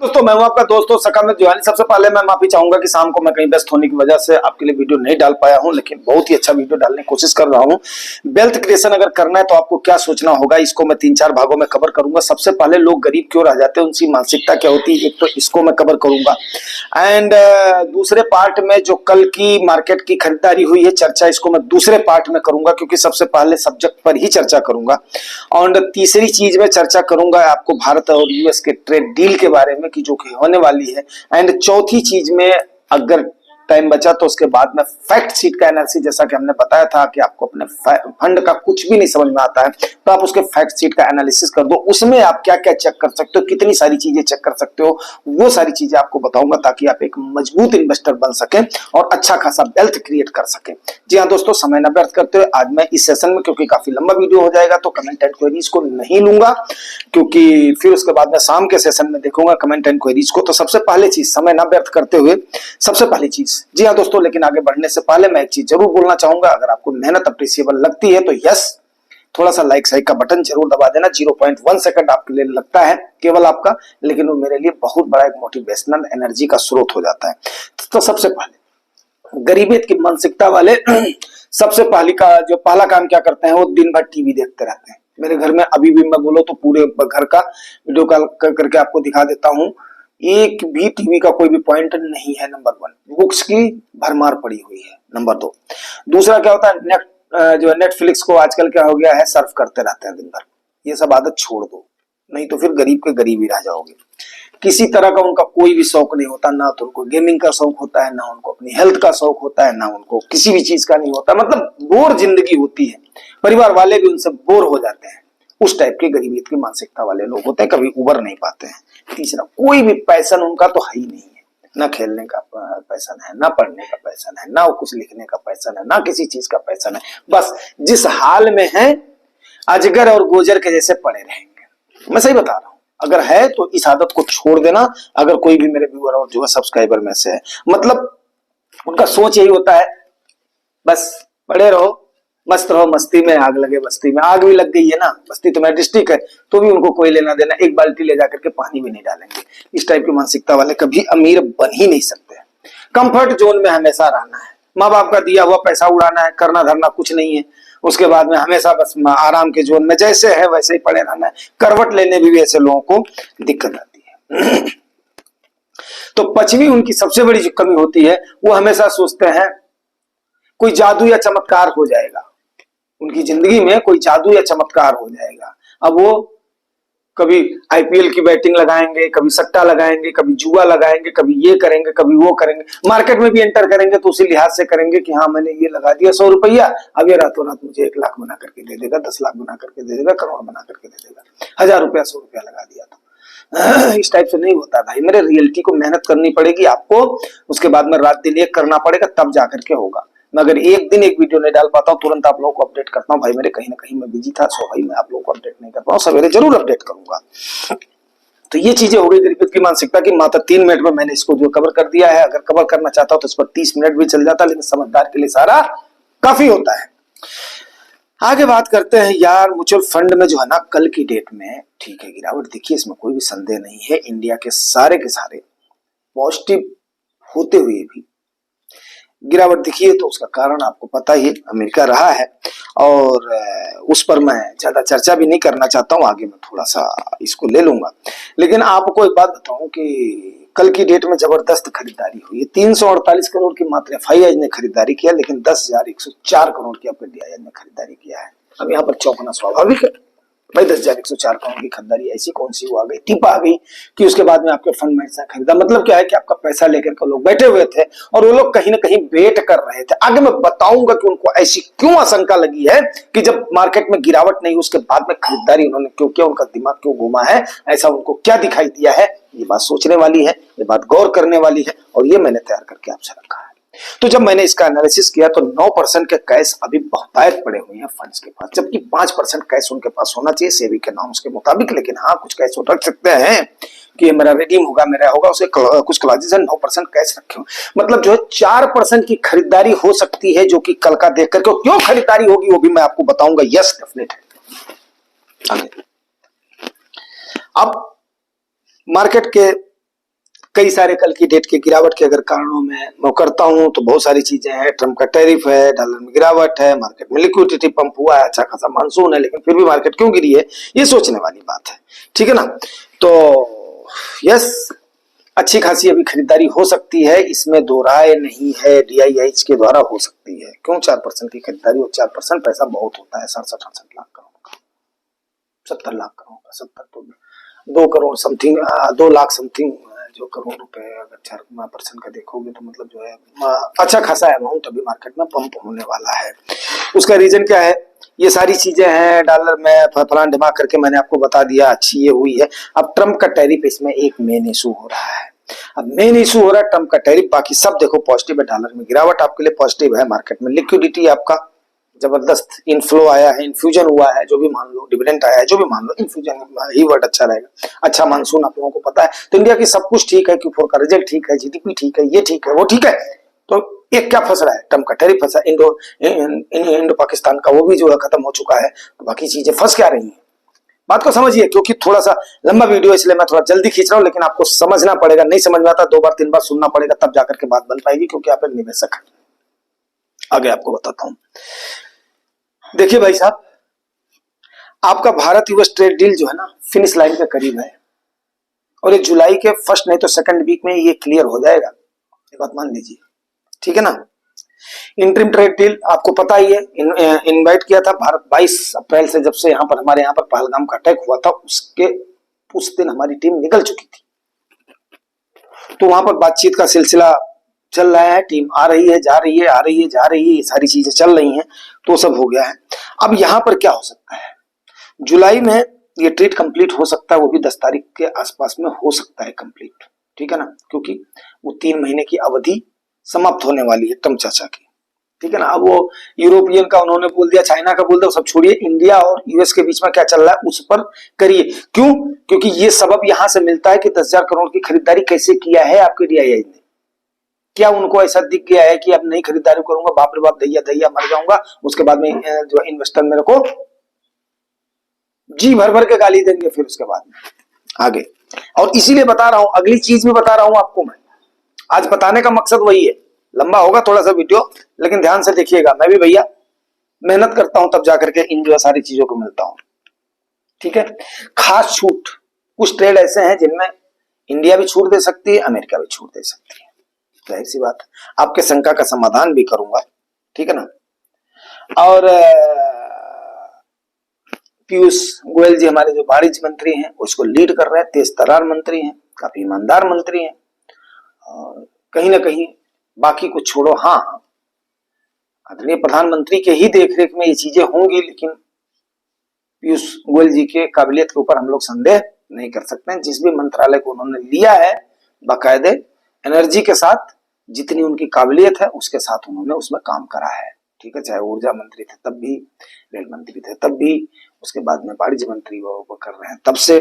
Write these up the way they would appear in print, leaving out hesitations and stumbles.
दोस्तों मैं हूं आपका दोस्तों सकामित जोहानी। सबसे पहले मैं माफी चाहूंगा कि शाम को मैं कहीं व्यस्त होने की वजह से आपके लिए वीडियो नहीं डाल पाया हूं, लेकिन बहुत ही अच्छा वीडियो डालने की कोशिश कर रहा हूं। वेल्थ क्रिएशन अगर करना है तो आपको क्या सोचना होगा, इसको मैं 3-4 भागों में कवर करूंगा। सबसे पहले लोग गरीब क्यों रह जाते हैं, उनकी मानसिकता क्या होती है, एक तो इसको मैं कवर करूंगा। एंड दूसरे पार्ट में जो कल की मार्केट की खरीदारी हुई है चर्चा, इसको मैं दूसरे पार्ट में करूंगा क्योंकि सबसे पहले सब्जेक्ट पर ही चर्चा करूंगा। और तीसरी चीज में चर्चा करूंगा आपको भारत और यूएस के ट्रेड डील के बारे में कि जो कि होने वाली है। एंड चौथी चीज में अगर टाइम बचा तो उसके बाद में फैक्ट शीट का एनालिसिस, जैसा कि हमने बताया था कि आपको अपने फंड का कुछ भी नहीं समझ में आता है तो आप उसके फैक्ट शीट का एनालिसिस कर दो। उसमें आप क्या क्या चेक कर सकते हो, कितनी सारी चीजें चेक कर सकते हो, वो सारी चीजें आपको बताऊंगा ताकि आप एक मजबूत इन्वेस्टर बन सके और अच्छा खासा वेल्थ क्रिएट कर सके। जी हाँ दोस्तों, समय न व्यर्थ करते हुए आज मैं इस सेशन में, क्योंकि काफी लंबा वीडियो हो जाएगा तो कमेंट एंड क्वेरीज को नहीं लूंगा, क्योंकि फिर उसके बाद में शाम के सेशन में देखूंगा कमेंट एंड क्वेरीज को। तो सबसे पहले चीज, समय न व्यर्थ करते हुए सबसे पहली चीज, जी हाँ दोस्तों, लेकिन आगे बढ़ने से पहले मैं एक चीज जरूर बोलना चाहूंगा। अगर आपको मेहनत अप्रिशिएबल लगती है तो यस, थोड़ा सा लाइक साइक का बटन जरूर दबा देना। 0.1 सेकंड आपके लिए लगता है केवल आपका, लेकिन वो मेरे लिए बहुत बड़ा एक मोटिवेशनल एनर्जी का स्रोत हो जाता है। तो सबसे पहले गरीबियत की मानसिकता वाले सबसे पहला काम क्या करते हैं, वो दिन भर टीवी देखते रहते हैं। मेरे घर में अभी भी मैं बोलो तो पूरे घर का वीडियो कॉल करके आपको दिखा देता हूं, एक भी टीवी का कोई भी पॉइंट नहीं है। नंबर 1, बुक्स की भरमार पड़ी हुई है। नंबर 2, दूसरा क्या होता है, जो नेटफ्लिक्स को आजकल क्या हो गया है, सर्फ करते रहते हैं दिन भर। ये सब आदत छोड़ दो, नहीं तो फिर गरीब के गरीब ही रह जाओगे। किसी तरह का उनका कोई भी शौक नहीं होता, ना तो उनको गेमिंग का शौक होता है, ना उनको अपनी हेल्थ का शौक होता है, ना उनको किसी भी चीज का नहीं होता। मतलब बोर जिंदगी होती है, परिवार वाले भी उनसे बोर हो जाते हैं। उस टाइप के गरीबियत की मानसिकता वाले लोग होते हैं, कभी उबर नहीं पाते हैं। तीसरा, कोई भी पैशन उनका तो है ही नहीं है, ना खेलने का पैशन है, ना पढ़ने का पैशन है, ना कुछ लिखने का पैशन है, ना किसी चीज का पैशन है। बस जिस हाल में है अजगर और गोजर के जैसे पड़े रहेंगे। मैं सही बता रहा हूं, अगर है तो इस आदत को छोड़ देना। अगर कोई भी मेरे व्यूअर और जो है सब्सक्राइबर में से है, मतलब उनका सोच यही होता है, बस पड़े रहो, मस्त रहो, मस्ती में आग लगे। बस्ती में आग भी लग गई है ना, बस्ती तो मेरा डिस्ट्रिक्ट है, तो भी उनको कोई लेना देना, एक बाल्टी ले जाकर के पानी भी नहीं डालेंगे। इस टाइप की मानसिकता वाले कभी अमीर बन ही नहीं सकते। कंफर्ट जोन में हमेशा रहना है, माँ बाप का दिया हुआ पैसा उड़ाना है, करना धरना कुछ नहीं है। उसके बाद में हमेशा बस आराम के जोन में जैसे है वैसे ही पड़े रहना है। करवट लेने भी ऐसे लोगों को दिक्कत आती है। तो पांचवी उनकी सबसे बड़ी जो कमी होती है, वो हमेशा सोचते हैं कोई जादू या चमत्कार हो जाएगा, उनकी जिंदगी में कोई जादू या चमत्कार हो जाएगा। अब वो कभी आईपीएल की बैटिंग लगाएंगे, कभी सट्टा लगाएंगे, कभी जुआ लगाएंगे, कभी ये करेंगे, कभी वो करेंगे। मार्केट में भी एंटर करेंगे तो उसी लिहाज से करेंगे कि हाँ मैंने ये लगा दिया 100 रुपया, अब ये रातों रात मुझे 1 लाख बना करके दे देगा, 10 लाख बना करके दे देगा, करोड़ बना करके दे देगा। 1000 रुपया 100 रुपया लगा दिया तो इस टाइप से नहीं होता भाई मेरे। रियलिटी को मेहनत करनी पड़ेगी आपको, उसके बाद में रात दिन एक करना पड़ेगा, तब जाकर के होगा। मैं अगर एक दिन एक वीडियो नहीं डाल पाता हूँ, तुरंत आप लोगों को अपडेट करता हूँ भाई मेरे, कहीं ना कहीं मैं बिजी था, सो भाई मैं आप लोगों को अपडेट नहीं कर पाऊँ, सवेरे जरूर अपडेट करूंगा। तो ये चीजें हो गई गरीब की मानसिकता की। मात्र 3 मिनट में मैंने इसको जो कवर कर दिया है। अगर कवर करना चाहता हूं तो इस पर 30 मिनट भी चल जाता, लेकिन समझदार के लिए सारा काफी होता है। आगे बात करते हैं यार, म्यूचुअल फंड में जो है ना, कल की डेट में ठीक है गिरावट दिखी, इसमें कोई भी संदेह नहीं है। इंडिया के सारे पॉजिटिव होते हुए भी गिरावट दिखी है, तो उसका कारण आपको पता ही, अमेरिका रहा है। और उस पर मैं ज्यादा चर्चा भी नहीं करना चाहता हूं, आगे मैं थोड़ा सा इसको ले लूंगा। लेकिन आपको एक बात बताऊं कि कल की डेट में जबरदस्त खरीदारी हुई है। 348 करोड़ की मात्र FII ने खरीदारी किया, लेकिन 10,104 करोड़ की आपके DII ने खरीदारी किया है। अब यहाँ पर चौंकना स्वाभाविक है भाई, 10,104 करोड़ की खरीदारी ऐसी कौन सी वो आ गई, टिप आ गई कि उसके बाद में आपके फंड में ऐसा खरीदा। मतलब क्या है कि आपका पैसा लेकर के लोग बैठे हुए थे और वो लोग कहीं ना कहीं वेट कर रहे थे। आगे मैं बताऊंगा कि उनको ऐसी क्यों आशंका लगी है कि जब मार्केट में गिरावट नहीं उसके बाद में खरीदारी उन्होंने क्यों किया, उनका दिमाग क्यों घूमा है, ऐसा उनको क्या दिखाई दिया है। ये बात सोचने वाली है, ये बात गौर करने वाली है, और ये मैंने तैयार करके आपसे रखा है। तो जब मैंने इसका एनालिसिस किया तो 9% के कैश अभी बहुतायत पड़े हुए हैं फंड्स के पास, जबकि 5% कैश उनके पास होना चाहिए सेबी के नॉर्म्स के मुताबिक। लेकिन हाँ, कुछ कैश रख सकते हैं कि ये मेरा रिडीम होगा, मेरा होगा, उसे कुछ क्लॉजेस है। 9% कैश रखे हो, मतलब जो है 4% की खरीदारी हो सकती है, जो कि कल का देख करके क्यों खरीदारी होगी वो भी मैं आपको बताऊंगा। यस डेफिनेट है। अब मार्केट के कई सारे कल की डेट के गिरावट के अगर कारणों में मैं करता हूं तो बहुत सारी चीजें हैं। ट्रम्प का टैरिफ है, डॉलर में गिरावट है, मार्केट में लिक्विडिटी पंप हुआ है, अच्छा खासा मानसून है, लेकिन फिर भी मार्केट क्यों गिरी है, ये सोचने वाली बात है। ठीक है ना। तो यस, अच्छी खासी अभी खरीदारी हो सकती है, इसमें दो राय नहीं है। DIIH के द्वारा हो सकती है। क्यों 4% की खरीदारी, और 4% पैसा बहुत होता है। 67-68 लाख करोड़ का, 70 लाख करोड़ का, 70 तो 2 करोड़ समथिंग, 2 लाख समथिंग जो करोड़ रुपए अगर 4% का देखोगे तो मतलब जो है अच्छा खासा अमाउंट अभी मार्केट में पंप होने वाला है। उसका रीजन क्या है, ये सारी चीजें हैं। डॉलर में फलान दिमाग करके मैंने आपको बता दिया, अच्छी ये हुई है। अब ट्रम्प का टैरिफ, इसमें एक मेन इशू हो रहा है। अब मेन इशू हो रहा है ट्रम्प का टैरिफ, बाकी सब देखो पॉजिटिव है। डॉलर में गिरावट आपके लिए पॉजिटिव है, मार्केट में लिक्विडिटी आपका जबरदस्त इनफ्लो आया है, इन्फ्यूजन हुआ है, जो भी मान लो, डिविडेंड आया है, जो भी मान लो, इन्फ्यूजन ही वर्ड अच्छा रहेगा। अच्छा मानसून आप लोगों को पता है। तो इंडिया की सब कुछ ठीक है, Q4 का रिजल्ट ठीक है, GDP ठीक है, ये ठीक है, वो ठीक है। तो एक क्या फंस रहा है, ट्रम्प का टैरिफ फंसा, इंडो पाकिस्तान का वो भी जो है खत्म हो चुका है। तो बाकी चीजें फंस क्या रही हैं, बात को समझिए। क्योंकि थोड़ा सा लंबा वीडियो, इसलिए मैं थोड़ा जल्दी खींच रहा हूं, लेकिन आपको समझना पड़ेगा। नहीं समझ में आता 2 बार 3 बार सुनना पड़ेगा, तब जाकर के बात बन पाएगी, क्योंकि आप एक निवेशक हैं। आगे आपको बताता हूं। देखिए भाई साहब, आपका भारत US ट्रेड डील जो है ना, फिनिश लाइन के करीब है, और ये जुलाई के फर्स्ट नहीं तो सेकंड वीक में ये क्लियर हो जाएगा, ये बात मान लीजिए। ठीक है ना। इंटरिम ट्रेड डील आपको पता ही है, इनवाइट किया था भारत 22 अप्रैल से, जब से यहाँ पर हमारे यहाँ पर पहलगाम का अटैक हुआ था, उसके उस दिन हमारी टीम निकल चुकी थी। तो वहां पर बातचीत का सिलसिला चल रहा है, टीम आ रही है, जा रही है, आ रही है, जा रही है, ये सारी चीजें चल रही हैं, तो सब हो गया है। अब यहाँ पर क्या हो सकता है, जुलाई में ये ट्रेड कंप्लीट हो सकता है, वो भी 10 तारीख के आसपास में हो सकता है कंप्लीट। ठीक है ना, क्योंकि वो 3 महीने की अवधि समाप्त होने वाली है ट्रम्प चाचा की। ठीक है ना। अब वो यूरोपियन का उन्होंने बोल दिया, चाइना का बोल दिया, सब छोड़िए, इंडिया और US के बीच में क्या चल रहा है उस पर करिए। क्यों, क्योंकि ये सबब यहां से मिलता है कि 10,000 करोड़ की खरीदारी कैसे किया है आपके DII ने। क्या उनको ऐसा दिख गया है कि अब नहीं खरीदारी करूंगा, बाप रे बाप, दैया दैया मर जाऊंगा, उसके बाद में जो इन्वेस्टर मेरे को जी भर भर के गाली देंगे फिर उसके बाद में आगे। और इसीलिए बता रहा हूं, अगली चीज भी बता रहा हूं आपको मैं। आज बताने का मकसद वही है। लंबा होगा थोड़ा सा वीडियो, लेकिन ध्यान से देखिएगा। मैं भी भैया मेहनत करता हूं, तब जाकर के इन जो सारी चीजों को मिलता हूं। ठीक है। खास छूट, कुछ ट्रेड ऐसे हैं जिनमें इंडिया भी छूट दे सकती है, अमेरिका भी छूट दे सकती है। जाहिर सी बात है, आपके शंका का समाधान भी करूंगा। ठीक है ना। और पीयूष गोयल जी हमारे जो वाणिज्य मंत्री हैं, उसको लीड कर रहे हैं, तेज तर्रार मंत्री हैं, काफी ईमानदार मंत्री हैं। और कहीं ना कहीं बाकी कुछ छोड़ो, हाँ आदरणीय प्रधानमंत्री के ही देखरेख में ये चीजें होंगी, लेकिन पीयूष गोयल जी के काबिलियत के ऊपर हम लोग संदेह नहीं कर सकते हैं। जिस भी मंत्रालय को उन्होंने लिया है, बाकायदे एनर्जी के साथ, जितनी उनकी काबिलियत है उसके साथ उन्होंने उसमें काम करा है। ठीक है। चाहे ऊर्जा मंत्री थे तब भी, रेल मंत्री थे तब भी, उसके बाद में वाणिज्य मंत्री वो कर रहे हैं तब से,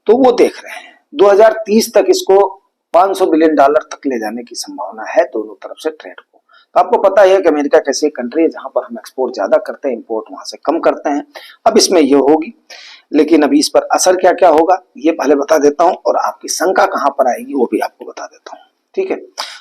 तो वो देख रहे हैं 2030 तक इसको $500 बिलियन तक ले जाने की संभावना है दोनों तरफ से ट्रेड को। तो आपको पता है कि अमेरिका कैसी कंट्री है जहां पर हम एक्सपोर्ट ज्यादा करते हैं, इंपोर्ट वहां से कम करते हैं। अब इसमें ये होगी, लेकिन अभी इस पर असर क्या क्या होगा ये पहले बता देता हूं, और आपकी शंका कहां पर आएगी वो भी आपको बता देता हूं। ठीक है।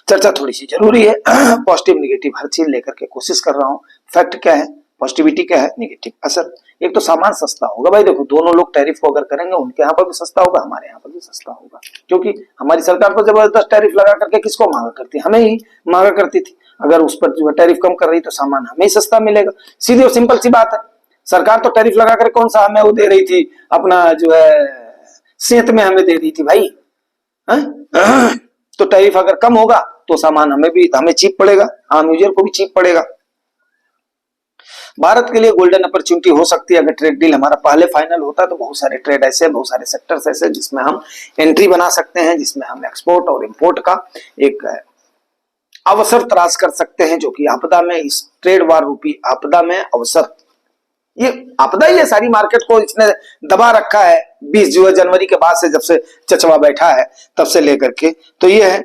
चर्चा थोड़ी सी जरूरी है। पॉजिटिव निगेटिव हर चीज लेकर के कोशिश कर रहा हूं। फैक्ट क्या है, पॉजिटिविटी क्या है, निगेटिव असर। एक तो सामान सस्ता होगा भाई, देखो दोनों लोग टैरिफ को अगर करेंगे, उनके यहाँ पर भी सस्ता होगा, हमारे यहाँ पर भी सस्ता होगा। क्योंकि हमारी सरकार तो जबरदस्त टैरिफ लगा करके किसको मांगा करती, हमें ही मांगा करती थी। अगर उस पर जो टैरिफ कम कर रही तो सामान हमें ही सस्ता मिलेगा। सीधी और सिंपल सी बात है। सरकार तो टैरिफ लगा कर कौन सा हमें वो दे रही थी, अपना जो है सेहत में हमें दे रही थी भाई। तो टैरिफ अगर कम होगा तो सामान हमें चीप पड़ेगा, आम यूजर को भी चीप पड़ेगा। भारत के लिए गोल्डन अपॉर्चुनिटी हो सकती है अगर ट्रेड डील हमारा पहले फाइनल होता है। तो बहुत सारे ट्रेड ऐसे, बहुत सारे सेक्टर्स ऐसे जिसमें हम एंट्री बना सकते हैं, जिसमें हम एक्सपोर्ट और इंपोर्ट का एक अवसर तलाश कर सकते हैं, जो कि आपदा में, इस ट्रेड वार रूपी आपदा में अवसर, ये आपदा ही है सारी मार्केट को इसने दबा रखा है 20 जनवरी के बाद से, जब से चचवा बैठा है तब से लेकर के। तो ये है,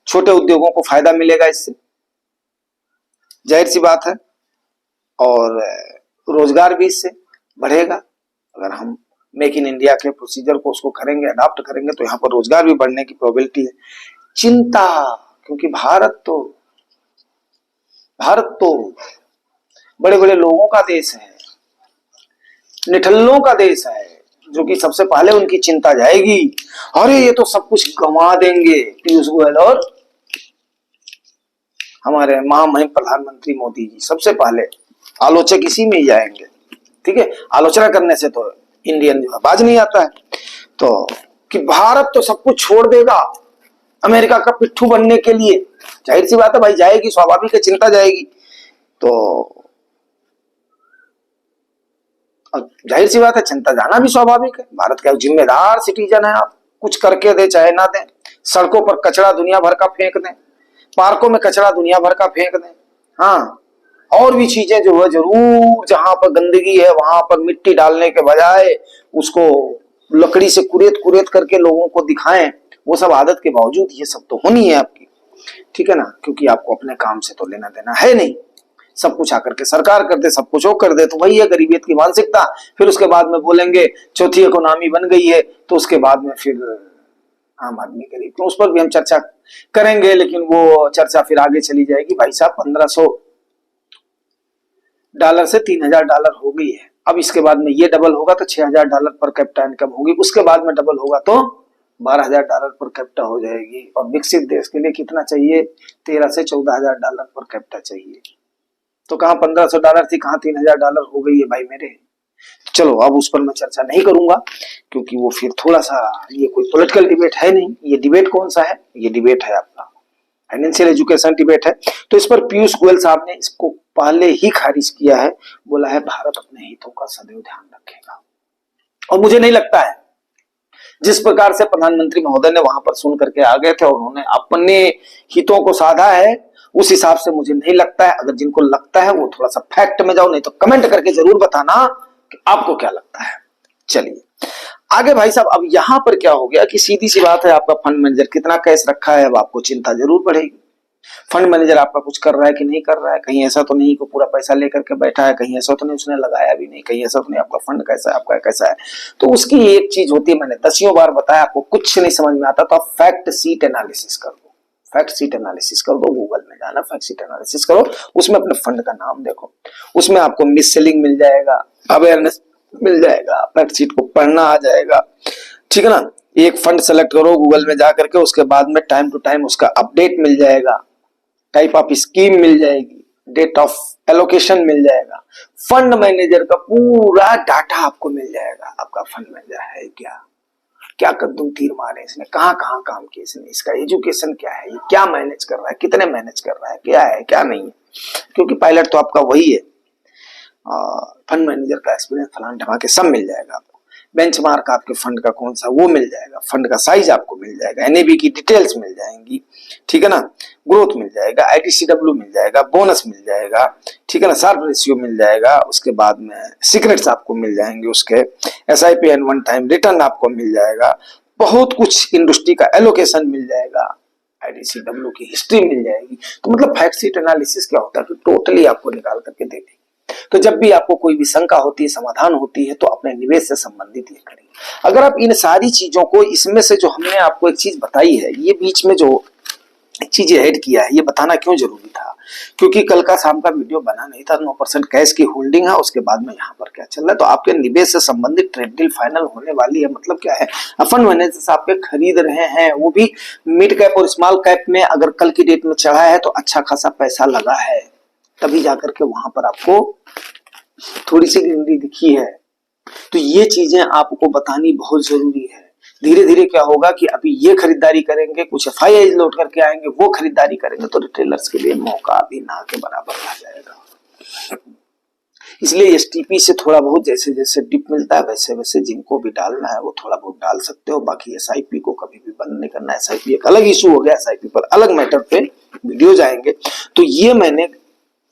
छोटे उद्योगों को फायदा मिलेगा इससे, जाहिर सी बात है, और रोजगार भी इससे बढ़ेगा। अगर हम मेक इन इंडिया के प्रोसीजर को उसको करेंगे, अडॉप्ट करेंगे तो यहाँ पर रोजगार भी बढ़ने की प्रोबेबिलिटी है। चिंता, क्योंकि भारत तो बड़े बड़े लोगों का देश है, निठल्लों का देश है, जो कि सबसे पहले उनकी चिंता जाएगी, अरे ये तो सब कुछ गंवा देंगे। पीयूष गोयल और हमारे महामहिम प्रधानमंत्री मोदी जी सबसे पहले आलोचक इसी में ही जाएंगे। ठीक है, आलोचना करने से तो इंडियन जो है बाज नहीं आता है। तो कि भारत तो सब कुछ छोड़ देगा अमेरिका का पिट्ठू बनने के लिए, जाहिर सी बात है भाई, जाएगी, स्वाभाविक है, चिंता जाएगी। तो जाहिर सी बात है, चिंता जाना भी स्वाभाविक है। भारत का जिम्मेदार सिटीजन है आप, कुछ करके दे चाहे ना दे। सड़कों पर कचरा दुनिया भर का फेंक दें, पार्कों में कचरा दुनिया भर का फेंक दें, हाँ, और भी चीजें जो है जरूर, जहां पर गंदगी है वहां पर मिट्टी डालने के बजाय उसको लकड़ी से कुरेद कुरेद करके लोगों को दिखाएं, वो सब आदत के बावजूद ये सब तो होनी है आपकी। ठीक है ना, क्योंकि आपको अपने काम से तो लेना देना है नहीं। सब कुछ आकर के सरकार कर दे, सब कुछ वो कर दे, तो वही है गरीबियत की मानसिकता। फिर उसके बाद में बोलेंगे चौथी इकोनॉमी बन गई है, तो उसके बाद में फिर आम आदमी गरीब, तो उस पर भी हम चर्चा करेंगे, लेकिन वो चर्चा फिर आगे चली जाएगी। भाई साहब, $1500 से $3000 हो गई है। अब इसके बाद में ये डबल होगा तो $6000 पर कैपिटा इनकम होगी, उसके बाद में डबल होगा तो $12000 पर कैपिटा हो जाएगी। और विकसित देश के लिए कितना चाहिए? $13,000 से $14,000 पर कैपिटा चाहिए। तो कहाँ $1500 थी, कहाँ $3000 हो गई है भाई मेरे। चलो अब उस पर मैं चर्चा नहीं करूंगा, क्योंकि वो फिर थोड़ा सा, ये कोई पॉलिटिकल डिबेट है नहीं। ये डिबेट कौन सा है? ये डिबेट है आपका फाइनेंशियल एजुकेशन डिबेट है। तो इस पर पीयूष गोयल साहब ने इसको पहले ही खारिज किया है, बोला है भारत अपने हितों का सदैव ध्यान रखेगा। और मुझे नहीं लगता है, जिस प्रकार से प्रधानमंत्री महोदय ने वहां पर सुन करके आ गए थे और उन्होंने अपने हितों को साधा है, उस हिसाब से मुझे नहीं लगता है। अगर जिनको लगता है वो थोड़ा सा फैक्ट में जाओ, नहीं तो कमेंट करके जरूर बताना कि आपको क्या लगता है। चलिए आगे भाई साहब, अब यहां पर क्या हो गया कि सीधी सी बात है, आपका फंड मैनेजर कितना कैश रखा है, अब आपको चिंता जरूर बढ़ेगी। फंड मैनेजर आपका कुछ कर रहा है कि नहीं कर रहा है, कहीं ऐसा तो नहीं कि पूरा पैसा लेकर के बैठा है, कहीं ऐसा तो नहीं उसने लगाया भी नहीं, कहीं ऐसा तो नहीं आपका फंड कैसा है, आपका कैसा है। तो उसकी एक चीज होती है, मैंने दसियों बार बताया, आपको कुछ नहीं समझ में आता तो आप फैक्ट सीट एनालिसिस कर दो। फैक्ट सीट एनालिसिस कर दो, गूगल में जाना, फैक्ट सीट एनालिसिस करो, उसमें अपने फंड का नाम देखो, उसमें आपको मिस सेलिंग मिल जाएगा, अवेयरनेस मिल जाएगा, फैक्ट सीट को पढ़ना आ जाएगा। ठीक है ना, एक फंड सेलेक्ट करो गूगल में जाकर के, उसके बाद में टाइम टू टाइम उसका अपडेट मिल जाएगा, टाइप ऑफ स्कीम मिल जाएगी, डेट ऑफ एलोकेशन मिल जाएगा, फंड मैनेजर का पूरा डाटा आपको मिल जाएगा। आपका फंड मैनेजर है क्या, क्या कद्दू तीर मारे इसने, कहाँ कहाँ काम किया इसने, इसका एजुकेशन क्या है, ये क्या मैनेज कर रहा है, कितने मैनेज कर रहा है, क्या नहीं है। क्योंकि पायलट तो आपका वही है, फंड मैनेजर का एक्सपीरियंस फलान ढमाके सब मिल जाएगा आपको। बेंचमार्क आपके फंड का कौन सा वो मिल जाएगा, फंड का साइज आपको मिल जाएगा, एनएबी की डिटेल्स मिल जाएंगी, ठीक है ना, ग्रोथ मिल जाएगा, आईटीसीडब्ल्यू मिल जाएगा, बोनस मिल जाएगा, ठीक है ना, शार्प रेशियो मिल जाएगा, उसके बाद में सीक्रेट्स आपको मिल जाएंगे, उसके SIP and one time return आपको मिल जाएगा, बहुत कुछ इंडस्ट्री का एलोकेशन मिल जाएगा, आईटीसीडब्ल्यू की हिस्ट्री मिल जाएगी। तो मतलब फैक्ट शीट एनालिसिस क्या होता है कि टोटली आपको निकाल करके दे देगी। तो जब भी आपको कोई भी शंका होती है, समाधान होती है, तो अपने निवेश से संबंधित ये करिए। अगर आप इन सारी चीजों को, इसमें से जो हमने आपको एक चीज बताई है, ये बीच में जो चीजें ऐड किया है, ये बताना क्यों जरूरी था, क्योंकि कल का शाम का वीडियो बना नहीं था। 9% कैश की होल्डिंग है, उसके बाद में यहाँ पर क्या चल रहा है, तो आपके निवेश से संबंधित ट्रेड डील फाइनल होने वाली है। मतलब क्या है, फंड मैनेजर्स आपके खरीद रहे हैं, वो भी मिड कैप और स्मॉल कैप में। अगर कल की डेट में चढ़ा है तो अच्छा खासा पैसा लगा है, तभी जाकर के वहां पर आपको थोड़ी सी गिनती दिखी है। तो ये चीजें आपको बतानी बहुत जरूरी है। धीरे धीरे क्या होगा कि अभी ये खरीदारी करेंगे, कुछ एफआईआई लौट करके आएंगे, वो खरीदारी करेंगे, तो रिटेलर्स के लिए मौका भी ना के बराबर आ जाएगा। इसलिए एसटीपी से थोड़ा बहुत जैसे जैसे डिप मिलता है, वैसे वैसे जिनको भी डालना है वो थोड़ा बहुत डाल सकते हो। बाकी एसआईपी को कभी भी बंद नहीं करना। एसआईपी एक अलग इशू हो गया, एसआईपी पर अलग मैटर पे वीडियो जाएंगे। तो ये मैंने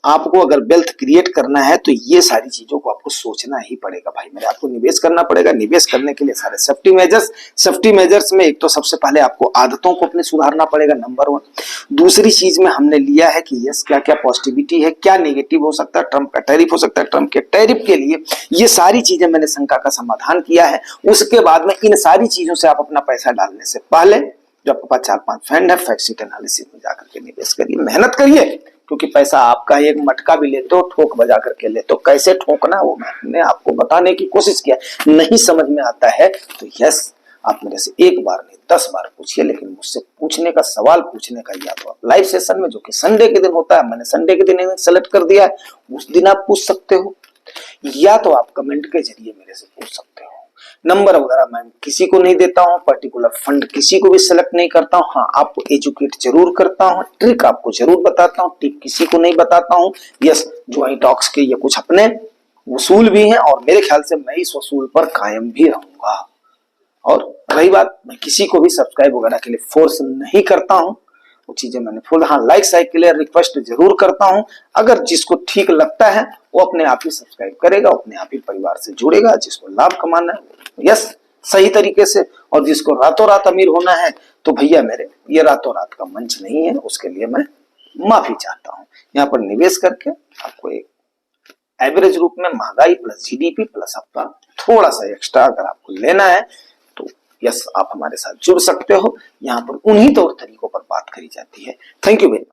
आपको अगर वेल्थ क्रिएट करना है तो ये सारी चीजों को आपको सोचना ही पड़ेगा भाई मेरे। आपको निवेश करना पड़ेगा। निवेश करने के लिए सारे सेफ्टी मेजर्स में एक तो सबसे पहले आपको आदतों को अपने सुधारना पड़ेगा, नंबर 1। दूसरी चीज में हमने लिया है कि यस क्या क्या पॉजिटिविटी है, क्या नेगेटिव हो सकता है, ट्रम्प का टैरिफ हो सकता है, ट्रम्प के टैरिफ के लिए ये सारी चीजें मैंने शंका का समाधान किया है। उसके बाद में इन सारी चीजों से आप अपना पैसा डालने से पहले जो आपके पास 4-5 फंड है, फैक्ट शीट एनालिसिस में जाकर के निवेश करिए, मेहनत करिए, क्योंकि पैसा आपका एक मटका भी लेते हो ठोक बजा करके ले, तो कैसे ठोकना वो मैंने आपको बताने की कोशिश किया। नहीं समझ में आता है तो यस आप मेरे से एक बार नहीं 10 बार पूछिए, लेकिन मुझसे पूछने का सवाल पूछने का या तो आप लाइव सेशन में जो कि संडे के दिन होता है, मैंने संडे के दिन सेलेक्ट कर दिया है, उस दिन आप पूछ सकते हो, या तो आप कमेंट के जरिए मेरे से पूछ सकते हो। नंबर वगैरह मैं किसी को नहीं देता हूं, पर्टिकुलर फंड किसी को भी सिलेक्ट नहीं करता हूं। हाँ आपको एजुकेट जरूर करता हूं, ट्रिक आपको जरूर बताता हूं, टिप किसी को नहीं बताता हूं। यस ज्वाइंट टॉक्स के ये कुछ अपने वसूल भी हैं और मेरे ख्याल से मैं इस वसूल पर कायम भी रहूंगा। और रही बात, मैं किसी को भी सब्सक्राइब वगैरह के लिए फोर्स नहीं करता हूं, वो चीजें मैंने फुल हाँ लाइक साइक के लिए रिक्वेस्ट जरूर करता हूं। अगर जिसको ठीक लगता है वो अपने आप ही सब्सक्राइब करेगा, अपने आप ही परिवार से जुड़ेगा, जिसको लाभ कमाना है यस सही तरीके से, और जिसको रातों रात अमीर होना है तो भैया मेरे ये रातों रात का मंच नहीं है, उसके लिए मैं माफी चाहता हूं। यहाँ पर निवेश करके आपको एक एवरेज रूप में महंगाई प्लस जीडीपी प्लस आपका थोड़ा सा एक्स्ट्रा अगर आपको लेना है तो यस आप हमारे साथ जुड़ सकते हो। यहाँ पर उन्हीं तौर तरीकों पर बात करी जाती है। Thank you very much.